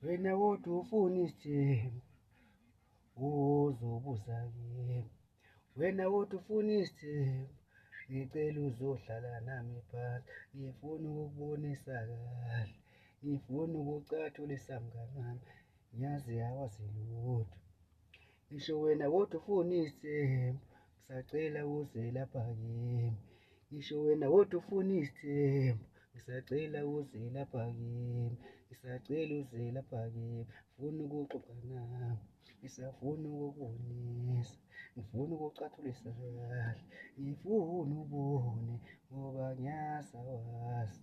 Wena wodwa ufuna isithembu uzobuza kimi. Wena wodwa ufuna isithembu, ngicela uzohlala nami phansi. Ngifuna ukukubonisa kahle, ngifuna ukucathulisa mngani wami, ngiyazi awazi lutho. Ngisho wena wodwa ufuna isithembu, ngisacela uze lapha kimi. Ngisho wena wodwa ufuna isithembu, ngisacela uze lapha kimi. Ngisacela uze lapha kimi, ngifuna ukuxoxa nawe, ngisafuna ukukubonisa, ngifuna ukucathulisa kahle, ngifuna ubone ngoba ngiyazi awazi.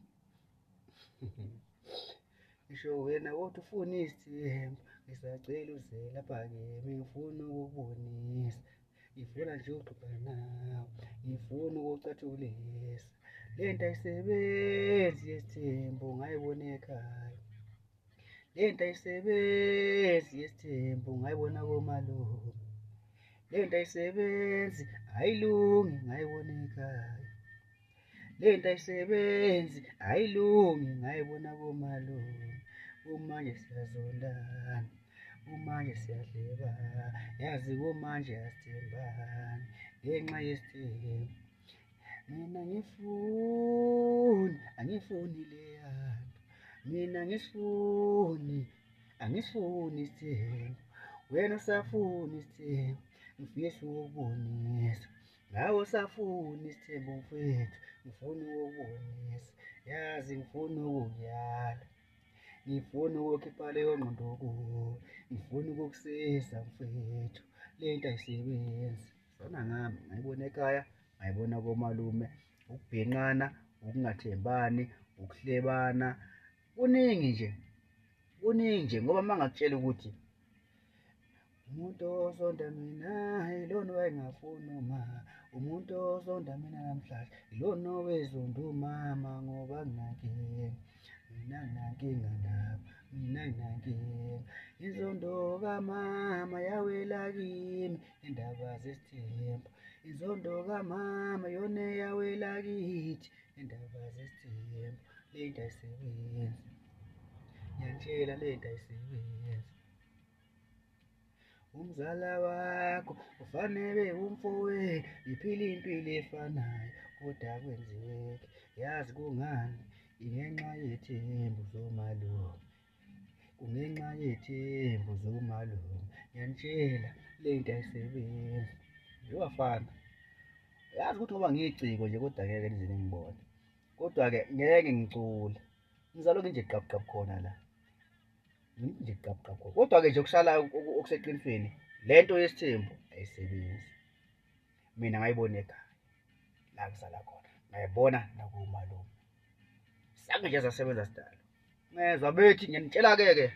Ngisho wena wodwa ufuna isithembu, ngisacela uze lapha kimi, ngifuna ukukubonisa, ngifuna nje ukuxoxa nawe, ngifuna ukucathulisa. Lento ayisebenzi yesithembu ngayibona ekhaya, lento ayisebenzi yesithembu ngayibona komalume, lento ayisebenzi ayilungi ngayibona ekhaya, lento ayisebenzi ayilungi ngayibona komalume. Kumanje siyazondana, kumanje siyahlebana, yazi kumanje asithembani ngenxa yesithembu. Mina angifuni leyanto, mina angisifuni isithembu. Wena usafuna isithembu, ngifisa ukukubonisa. Nawe usafuna isithembu mfethu, ngifuna ukukubonisa. Yazi ngifuna ukukuyala, ngifuna ukukhipha leyo ngqondo kuwe, ngifuna ukukusiza mfethu. Lento ayisebenzi, fana ngami ngayibona ekhaya, ngayibona komalume. Ukubhenqana, ukungathembani, ukuhlebana, kuningi nje, kuningi nje. Ngoba uma ngakutshela ukuthi umuntu ozonda mina ilona owayengafuni uma, umuntu ozonda mina namhlanje ilona owezonda umama. Ngoba nginankinga, mina nginankinga nabo, mina nginankinga. Inzondo kamama yawela kimi indaba zesithembu, inzondo kamama iyona eyawela kithi indaba zesithembu. Lento ayisebenzi, ngiyakutshela lento ayisebenzi. Umzala wakho ufanele umfowenu, iphile impilo efanayo kodwa akwenzeki. Yazi kungani? Ingenxa yethembu zomalume, kungenxa yethembu zomalume. Ngiyanitshela lento ayisebenzi. Nje bafana, yazi ukuthi ngoba ngiyiciko nje kodwa ngeke nize ningibone. Kodwa-ke ngeke ngicule, ngizalokhu nje gqabhu gqabhu khona la, nje gqabhu gqabhu khona. Kodwa-ke nje okushalayo okuseqinisweni, lento yesithembu ayisebenzi. Mina ngayibona ekhaya la ngihlala khona, ngayibona nakumalume. Zange nje zasebenza sidalo. Ngezwa bethi, ngiyanitshela-ke.